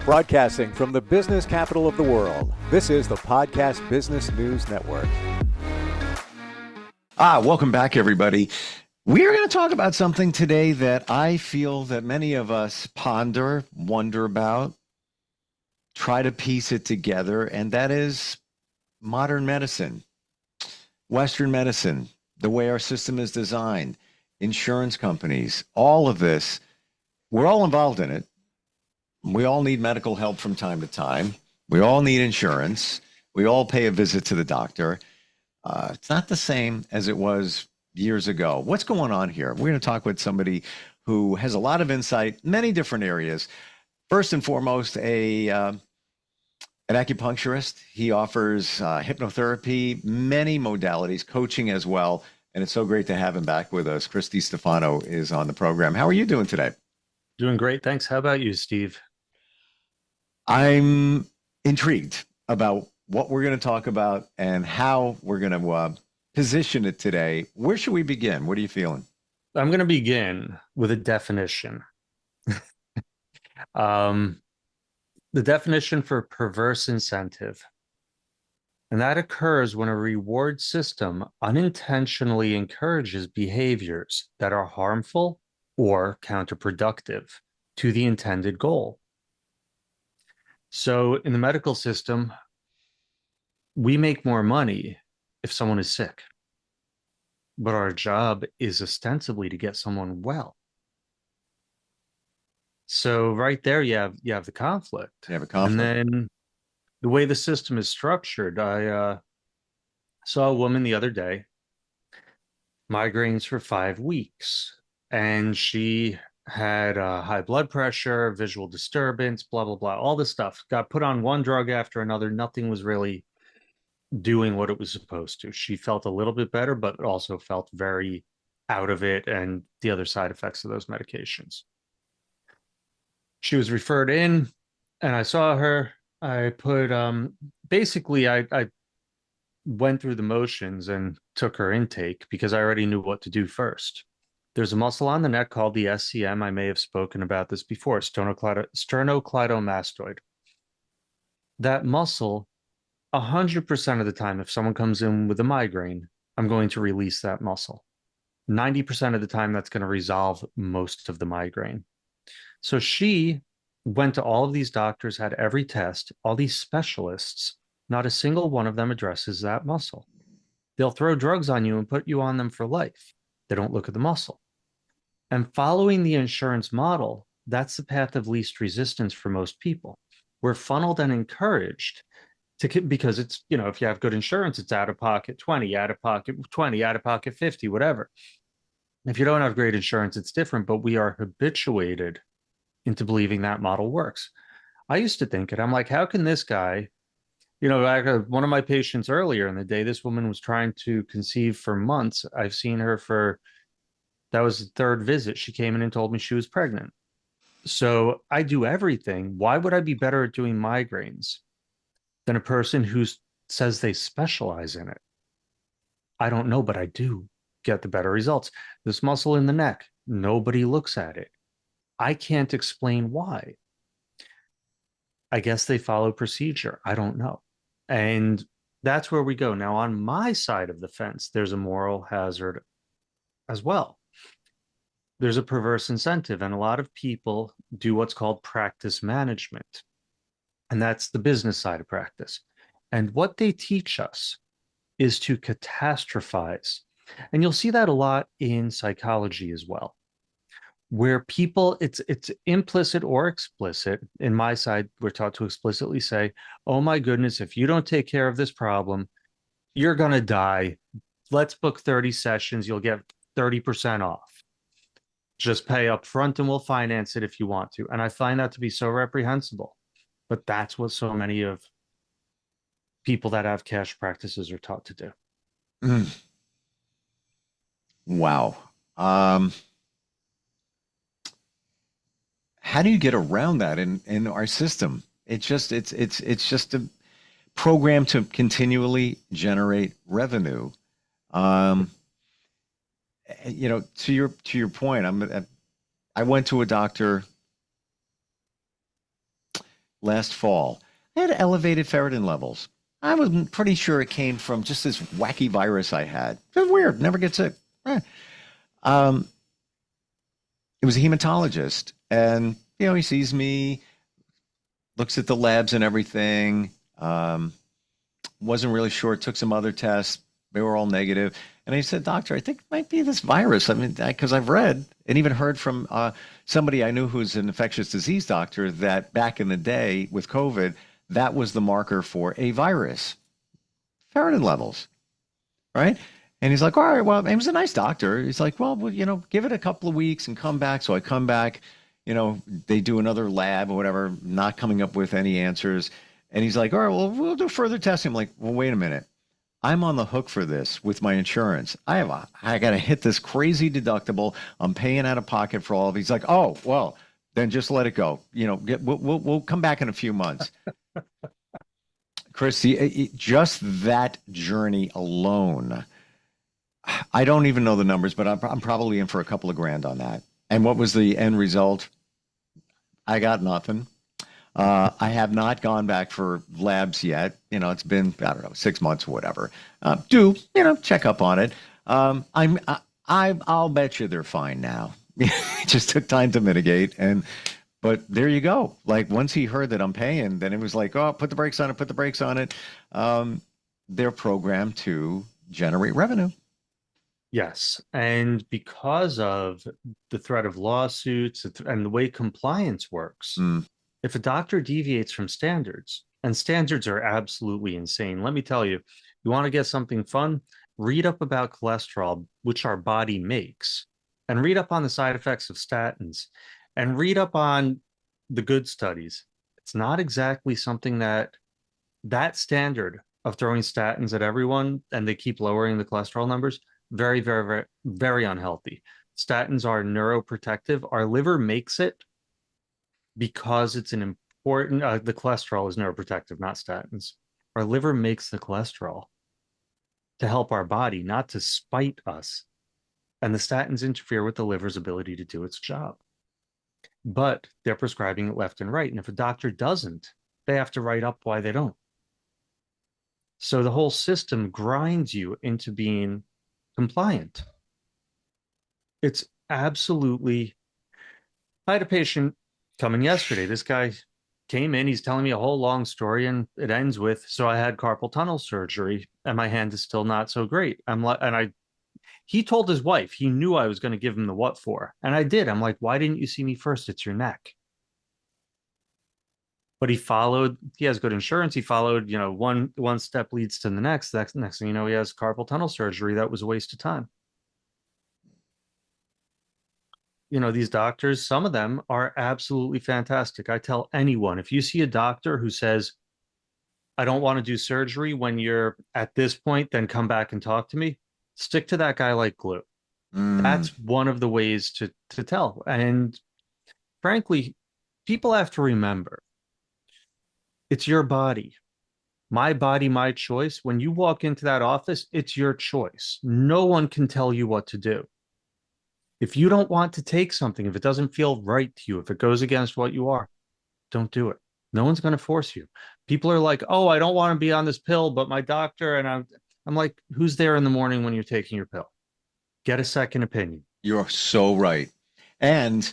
Broadcasting from the business capital of the world, this is the Podcast Business News Network. Welcome back, everybody. We are going to talk about something today that I feel that many of us ponder, wonder about, try to piece it together, and that is modern medicine, Western medicine, the way our system is designed, insurance companies, all of this. We're all involved in it. We all need medical help from time to time. We all need insurance. We all pay a visit to the doctor. It's not the same as it was years ago. What's going on here? We're going to talk with somebody who has a lot of insight, many different areas. First and foremost, an acupuncturist. He offers hypnotherapy, many modalities, coaching as well. And it's so great to have him back with us. DiStefano is on the program. How are you doing today? Doing great, thanks. How about you, Steve? I'm intrigued about what we're going to talk about and how we're going to position it today. Where should we begin? What are you feeling? I'm going to begin with a definition. The definition for perverse incentive. And that occurs when a reward system unintentionally encourages behaviors that are harmful or counterproductive to the intended goal. So in the medical system, we make more money if someone is sick, but our job is ostensibly to get someone well. So right there, you have the conflict. You have a conflict. And then the way the system is structured, I saw a woman the other day, migraines for 5 weeks, and she had high blood pressure, visual disturbance, blah, blah, blah, all this stuff. Got put on one drug after another. Nothing was really doing what it was supposed to. She felt a little bit better, but also felt very out of it and the other side effects of those medications. She was referred in, and I saw her. I put, basically, I went through the motions and took her intake because I already knew what to do first. There's a muscle on the neck called the SCM. I may have spoken about this before, sternocleidomastoid. That muscle, 100% of the time, if someone comes in with a migraine, I'm going to release that muscle. 90% of the time, that's going to resolve most of the migraine. So she went to all of these doctors, had every test, all these specialists. Not a single one of them addresses that muscle. They'll throw drugs on you and put you on them for life. They don't look at the muscle. And following the insurance model, that's the path of least resistance for most people. We're funneled and encouraged because it's, if you have good insurance, it's out of pocket 20, out of pocket 20, out of pocket 50, whatever. If you don't have great insurance, it's different, but we are habituated into believing that model works. I used to think it. I'm like, how can this guy, one of my patients earlier in the day, this woman was trying to conceive for months. I've seen her that was the third visit. She came in and told me she was pregnant. So I do everything. Why would I be better at doing migraines than a person who says they specialize in it? I don't know, but I do get the better results. This muscle in the neck, nobody looks at it. I can't explain why. I guess they follow procedure. I don't know. And that's where we go. Now, on my side of the fence, there's a moral hazard as well. There's a perverse incentive, and a lot of people do what's called practice management. And that's the business side of practice. And what they teach us is to catastrophize. And you'll see that a lot in psychology as well, where people, it's implicit or explicit. In my side, we're taught to explicitly say, oh my goodness, if you don't take care of this problem, you're going to die. Let's book 30 sessions. You'll get 30% off. Just pay up front and we'll finance it if you want to. And I find that to be so reprehensible. But that's what so many of people that have cash practices are taught to do. Mm. Wow. How do you get around that in our system? It's just a program to continually generate revenue. To your point, I went to a doctor last fall. I had elevated ferritin levels. I was pretty sure it came from just this wacky virus I had. It's weird, never get sick. Um, it was a hematologist, and he sees me, looks at the labs and everything. Wasn't really sure. Took some other tests. They were all negative. And he said, "Doctor, I think it might be this virus." I mean, because I've read and even heard from somebody I knew who's an infectious disease doctor that back in the day with COVID, that was the marker for a virus, ferritin levels, right? And he's like, "All right, well," he was a nice doctor. He's like, well, give it a couple of weeks and come back. So I come back, they do another lab or whatever, not coming up with any answers. And he's like, "All right, well, we'll do further testing." I'm like, "Well, wait a minute. I'm on the hook for this with my insurance. I got to hit this crazy deductible. I'm paying out of pocket for all of it." He's like, "Oh, well, then just let it go. We'll come back in a few months." Chris, just that journey alone, I don't even know the numbers, but I'm probably in for a couple of grand on that. And what was the end result? I got nothing. I have not gone back for labs yet. It's been, I don't know, 6 months or whatever. Check up on it. I'll bet you they're fine now. It just took time to mitigate. But there you go. Like once he heard that I'm paying, then it was like, oh, put the brakes on it, put the brakes on it. They're programmed to generate revenue. Yes. And because of the threat of lawsuits and the way compliance works, if a doctor deviates from standards, and standards are absolutely insane, let me tell you, you want to get something fun, read up about cholesterol, which our body makes, and read up on the side effects of statins, and read up on the good studies. It's not exactly something that standard of throwing statins at everyone, and they keep lowering the cholesterol numbers, very, very, very, very unhealthy. Statins are neuroprotective. Our liver makes it because it's an important, the cholesterol is neuroprotective, not statins. Our liver makes the cholesterol to help our body, not to spite us. And the statins interfere with the liver's ability to do its job. But they're prescribing it left and right. And if a doctor doesn't, they have to write up why they don't. So the whole system grinds you into being compliant. It's absolutely. I had a patient coming yesterday. This guy came in, he's telling me a whole long story, and it ends with, "So I had carpal tunnel surgery and my hand is still not so great." He told his wife, he knew I was going to give him the what for. And I did. I'm like, "Why didn't you see me first? It's your neck." But he has good insurance. He followed, one step leads to the next. Next thing you know, he has carpal tunnel surgery. That was a waste of time. These doctors, some of them are absolutely fantastic. I tell anyone, if you see a doctor who says, "I don't want to do surgery when you're at this point, then come back and talk to me," stick to that guy like glue. That's one of the ways to tell. And frankly, people have to remember, it's your body. My body, my choice. When you walk into that office, it's your choice. No one can tell you what to do. If you don't want to take something, if it doesn't feel right to you, if it goes against what you are, don't do it. No one's going to force you. People are like, "Oh, I don't want to be on this pill, but my doctor," and I'm like, who's there in the morning when you're taking your pill? Get a second opinion. You're so right. And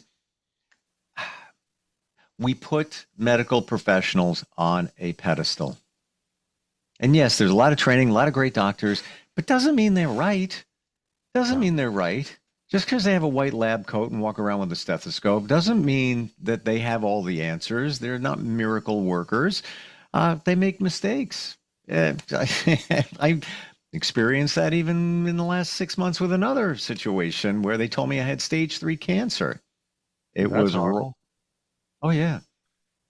we put medical professionals on a pedestal. And yes, there's a lot of training, a lot of great doctors, but doesn't mean they're right. Doesn't mean they're right. Just because they have a white lab coat and walk around with a stethoscope doesn't mean that they have all the answers. They're not miracle workers. They make mistakes. I experienced that even in the last 6 months with another situation where they told me I had stage 3 cancer. It was horrible. Oh yeah.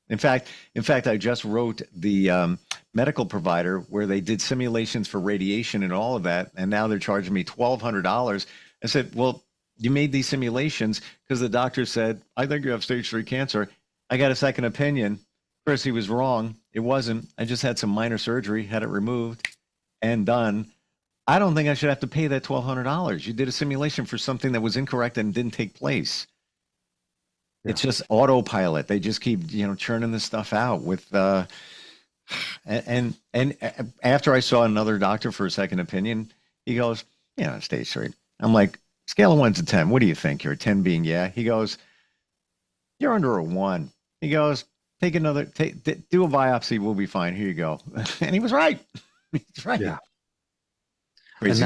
In fact, I just wrote the medical provider where they did simulations for radiation and all of that, and now they're charging me $1,200. I said, "Well, you made these simulations because the doctor said, 'I think you have stage 3 cancer.' I got a second opinion. Chris, he was wrong. It wasn't. I just had some minor surgery, had it removed and done. I don't think I should have to pay that $1,200. You did a simulation for something that was incorrect and didn't take place." It's just autopilot. They just keep, churning this stuff out with and after I saw another doctor for a second opinion, he goes, "Yeah, stay straight." I'm like, scale of 1 to 10, what do you think here? 10 being yeah. He goes, "You're under a 1." He goes, do a biopsy, we'll be fine. Here you go." And he was right. He's right. Yeah. Crazy.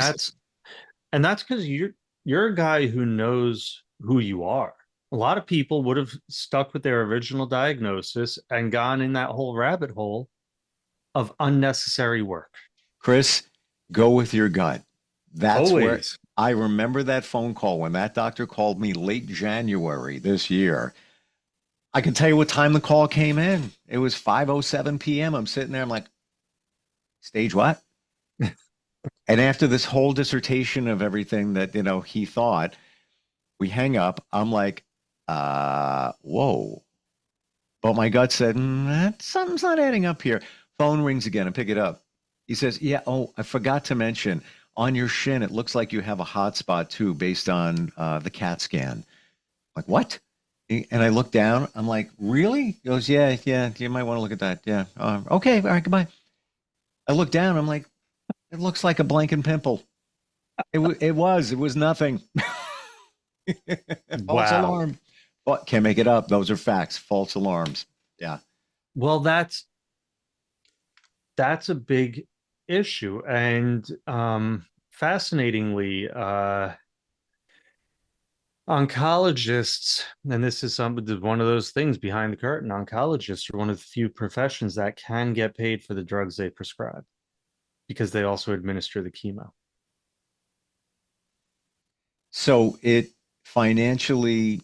And that's because you're a guy who knows who you are. A lot of people would have stuck with their original diagnosis and gone in that whole rabbit hole of unnecessary work. Chris, go with your gut. That's Always. where I remember that phone call when that doctor called me late January this year. I can tell you what time the call came in. It was 5:07 p.m. I'm sitting there. I'm like, stage what? And after this whole dissertation of everything that, he thought, we hang up. I'm like, whoa. But my gut said, something's not adding up here. Phone rings again. I pick it up. He says, yeah, oh, I forgot to mention, on your shin, it looks like you have a hot spot too, based on the CAT scan. I'm like, what? And I look down. I'm like, really? He goes, yeah, you might want to look at that. Yeah. Okay. All right. Goodbye. I look down. I'm like, it looks like a blanking pimple. It was nothing. False alarm. But can't make it up. Those are facts. False alarms. Yeah. Well, that's a big issue. And fascinatingly, oncologists, and this is one of those things behind the curtain, oncologists are one of the few professions that can get paid for the drugs they prescribe because they also administer the chemo. So it financially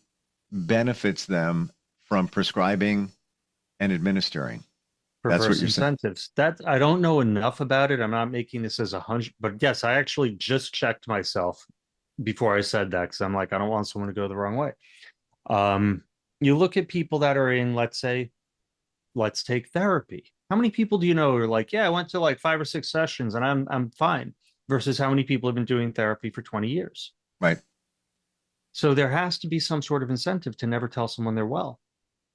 benefits them from prescribing and administering. That's what Perverse you're saying. incentives. That I don't know enough about it. I'm not making this as 100, but yes, I actually just checked myself before I said that because I'm like, I don't want someone to go the wrong way. You look at people that are in, let's say, let's take therapy. How many people do you know are like, yeah, I went to like 5 or 6 sessions and I'm fine, versus how many people have been doing therapy for 20 years? Right. So there has to be some sort of incentive to never tell someone they're well.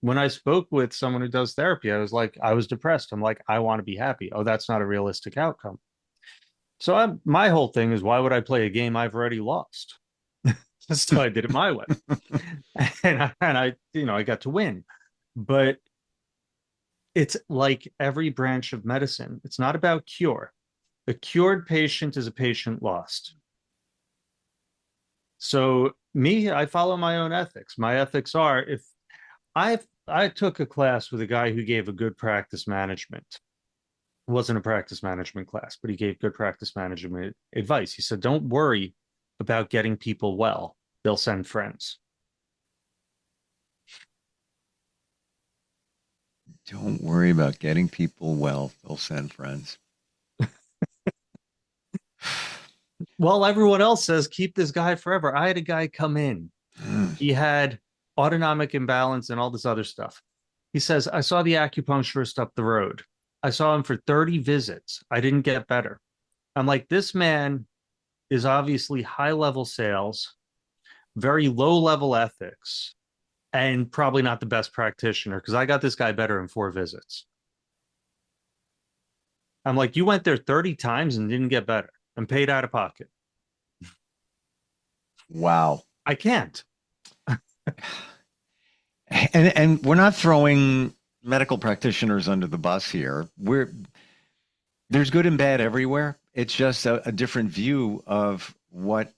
When I spoke with someone who does therapy, I was like, I was depressed. I'm like, I want to be happy. Oh, that's not a realistic outcome. So my whole thing is, why would I play a game I've already lost? So I did it my way, and I got to win. But it's like every branch of medicine. It's not about cure. A cured patient is a patient lost. So I follow my own ethics. My ethics are, if I took a class with a guy who gave a good practice management. It wasn't a practice management class, but he gave good practice management advice. He said, don't worry about getting people well. They'll send friends. Don't worry about getting people well. They'll send friends. Well, everyone else says, keep this guy forever. I had a guy come in. He had autonomic imbalance and all this other stuff. He says, I saw the acupuncturist up the road. I saw him for 30 visits. I didn't get better. I'm like, this man is obviously high-level sales, very low-level ethics, and probably not the best practitioner, because I got this guy better in 4 visits. I'm like, you went there 30 times and didn't get better and paid out of pocket. Wow. I can't. And we're not throwing medical practitioners under the bus here. There's good and bad everywhere. It's just a different view of what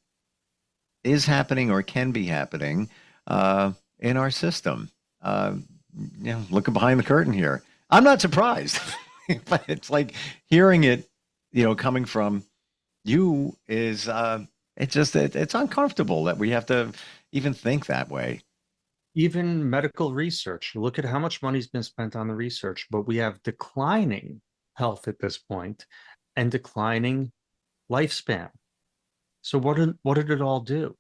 is happening or can be happening in our system. Looking behind the curtain here, I'm not surprised, but it's like hearing it, coming from you is it's uncomfortable that we have to even think that way. Even medical research, look at how much money's been spent on the research, but we have declining health at this point and declining lifespan. So what did it all do?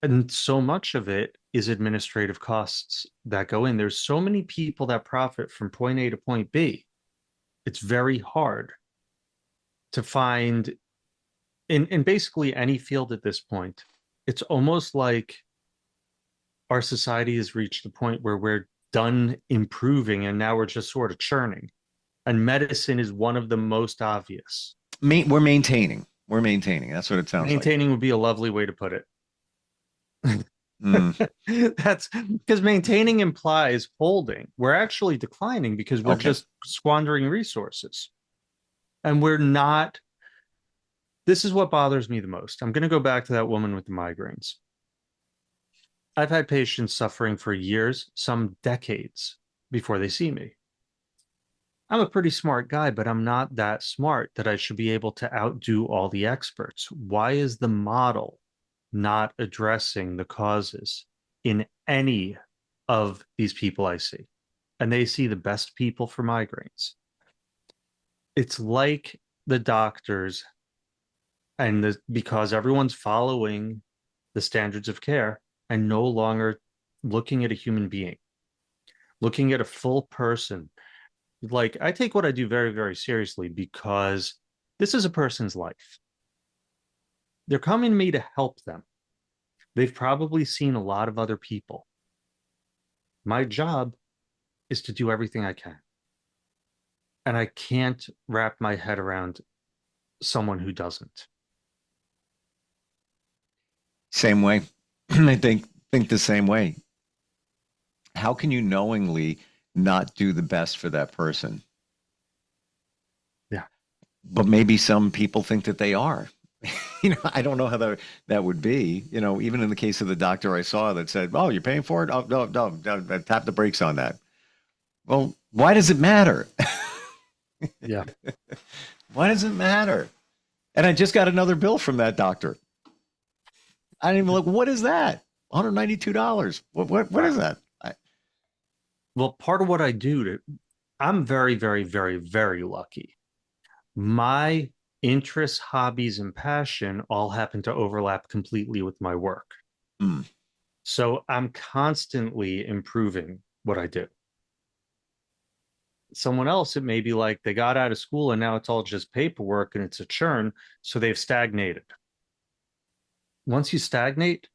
And so much of it is administrative costs that go in. There's so many people that profit from point A to point B. It's very hard to find in basically any field at this point. It's almost like our society has reached a point where we're done improving and now we're just sort of churning. And medicine is one of the most obvious. We're maintaining. We're maintaining. That's what it sounds like. Maintaining would be a lovely way to put it. Mm, That's because maintaining implies holding. We're actually declining because we're okay. just squandering resources. And we're not. This is what bothers me the most. I'm going to go back to that woman with the migraines. I've had patients suffering for years, some decades before they see me. I'm a pretty smart guy, but I'm not that smart that I should be able to outdo all the experts. Why is the model not addressing the causes in any of these people I see? And they see the best people for migraines. It's like the doctors, and because everyone's following the standards of care and no longer looking at a human being, looking at a full person. Like, I take what I do very, very seriously because this is a person's life. They're coming to me to help them. They've probably seen a lot of other people. My job is to do everything I can. And I can't wrap my head around someone who doesn't. Same way. I think the same way. How can you knowingly not do the best for that person? Yeah. But maybe some people think that they are. I don't know how that would be. Even in the case of the doctor I saw that said, "Oh, you're paying for it? Oh, no, no, tap the brakes on that." Well, why does it matter? Yeah. Why does it matter? And I just got another bill from that doctor. I didn't even look. What is that? $192. What is that? Well, part of what I do I'm very, very, very, very lucky. My interests, hobbies, and passion all happen to overlap completely with my work. Mm. So I'm constantly improving what I do. Someone else, it may be like they got out of school and now it's all just paperwork and it's a churn. So they've stagnated. Once you stagnate,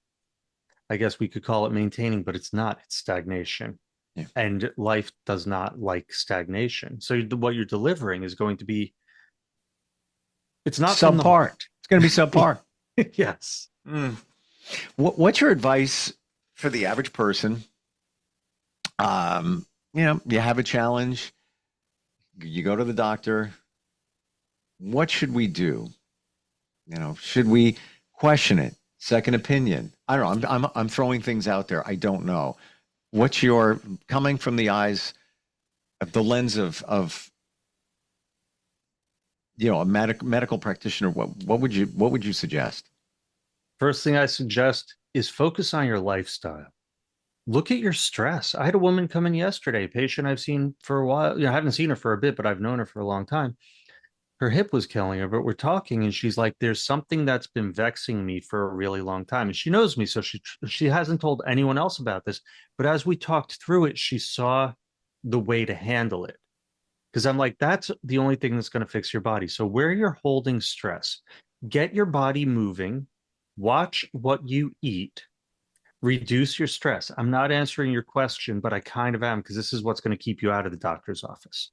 I guess we could call it maintaining, but it's not, it's stagnation. Yeah. And life does not like stagnation. So what you're delivering is going to be, it's not from the subpar. heart. It's going to be subpar. Yes. Mm. What's your advice for the average person? You have a challenge, you go to the doctor. What should we do? Should we question it? Second opinion? I don't know. I'm throwing things out there. I don't know. What's your coming from the eyes of the lens of a medical practitioner? What would you suggest? First thing I suggest is focus on your lifestyle. Look at your stress. I had a woman come in yesterday, a patient I've seen for a while. I haven't seen her for a bit, but I've known her for a long time. Her hip was killing her, but we're talking and she's like, there's something that's been vexing me for a really long time. And she knows me, so she hasn't told anyone else about this. But as we talked through it, she saw the way to handle it. Because I'm like, that's the only thing that's going to fix your body. So where you're holding stress, get your body moving, watch what you eat, reduce your stress. I'm not answering your question, but I kind of am because this is what's going to keep you out of the doctor's office.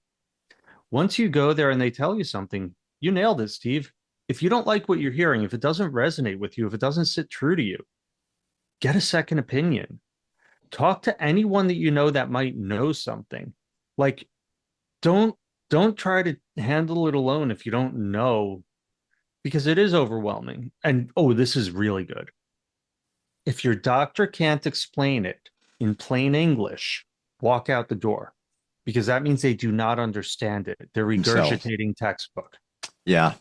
Once you go there and they tell you something, you nailed it, Steve. If you don't like what you're hearing, if it doesn't resonate with you, if it doesn't sit true to you, get a second opinion. Talk to anyone that you know that might know something. Like, don't try to handle it alone if you don't know, because it is overwhelming. And oh, this is really good. If your doctor can't explain it in plain English, walk out the door, because that means they do not understand it. They're regurgitating textbook. Yeah.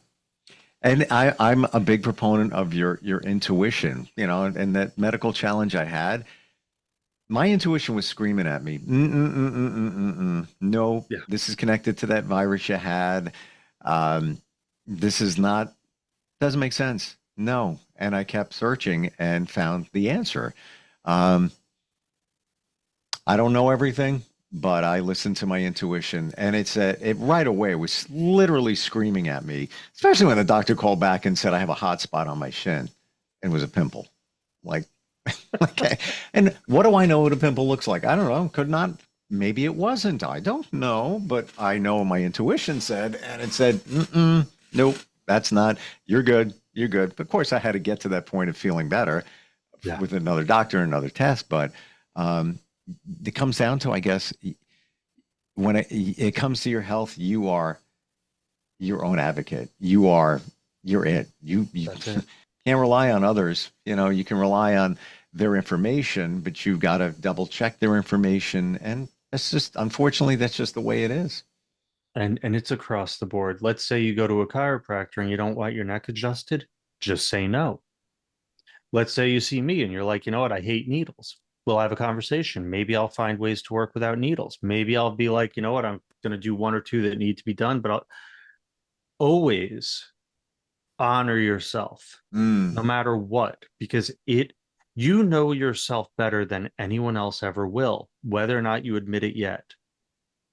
And I'm a big proponent of your intuition, and that medical challenge I had. My intuition was screaming at me. No, Yeah. This is connected to that virus you had. This is not, doesn't make sense. No. And I kept searching and found the answer. I don't know everything, but I listened to my intuition, and it right away was literally screaming at me, especially when the doctor called back and said, I have a hot spot on my shin and it was a pimple. Like, Okay. And what do I know what a pimple looks like? I don't know. Could not. Maybe it wasn't. I don't know, but I know my intuition said, and it said, nope, that's not. You're good. You're good. But of course, I had to get to that point of feeling better Yeah. with another doctor and another test. But it comes down to, I guess, when it comes to your health, you are your own advocate. You're it. You That's it. can't rely on others. You can rely on their information, but you've got to double check their information. And unfortunately, that's just the way it is. And it's across the board. Let's say you go to a chiropractor and you don't want your neck adjusted, just say no. Let's say you see me and you're like, you know what, I hate needles. We'll have a conversation. Maybe I'll find ways to work without needles. Maybe I'll be like, you know what, I'm going to do one or two that need to be done, but I'll always honor yourself, no matter what, because you know yourself better than anyone else ever will, whether or not you admit it yet.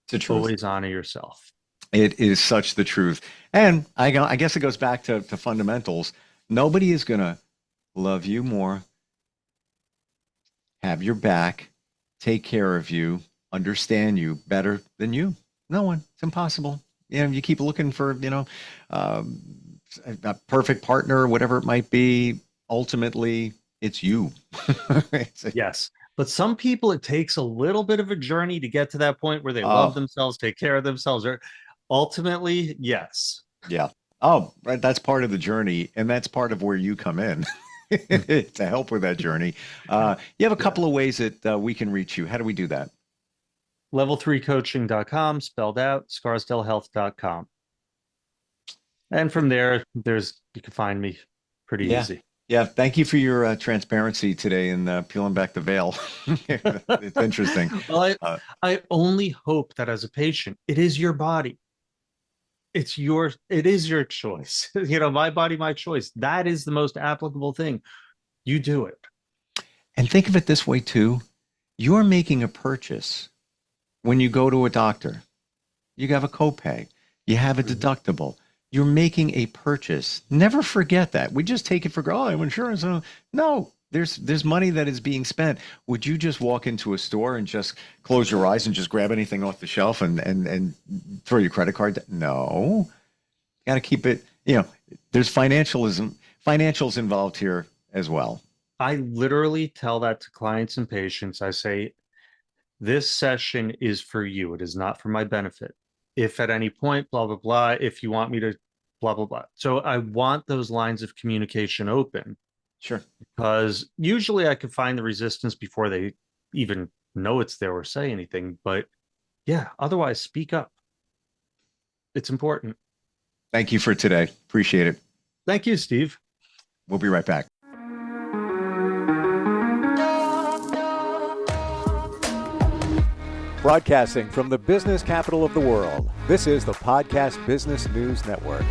It's the truth. Always honor yourself. It is such the truth. And I guess it goes back to fundamentals. Nobody is going to love you more, have your back, take care of you, understand you better than you. No one. It's impossible. You keep looking for, a perfect partner, whatever it might be. Ultimately, it's you. Yes. But some people, it takes a little bit of a journey to get to that point where they love themselves, take care of themselves. Or ultimately, yes. Yeah. Oh, right. That's part of the journey. And that's part of where you come in to help with that journey. You have a couple of ways that we can reach you. How do we do that? Level3coaching.com, spelled out, scarsdalehealth.com. And from there, you can find me pretty easy. Yeah, thank you for your transparency today and peeling back the veil. It's interesting. Well, I only hope that as a patient, it is your body. It is your choice. My body, my choice. That is the most applicable thing. You do it. And think of it this way too. You're making a purchase when you go to a doctor. You have a copay. You have a deductible. You're making a purchase. Never forget that. We just take it for granted. Oh, I have insurance. No, there's money that is being spent. Would you just walk into a store and just close your eyes and just grab anything off the shelf and throw your credit card? No, got to keep it. There's financials involved here as well. I literally tell that to clients and patients. I say, this session is for you. It is not for my benefit. If at any point, blah, blah, blah, if you want me to, blah, blah, blah. So I want those lines of communication open. Sure. Because usually I can find the resistance before they even know it's there or say anything. But yeah, otherwise, speak up. It's important. Thank you for today. Appreciate it. Thank you, Steve. We'll be right back. Broadcasting from the business capital of the world, this is the Podcast Business News Network.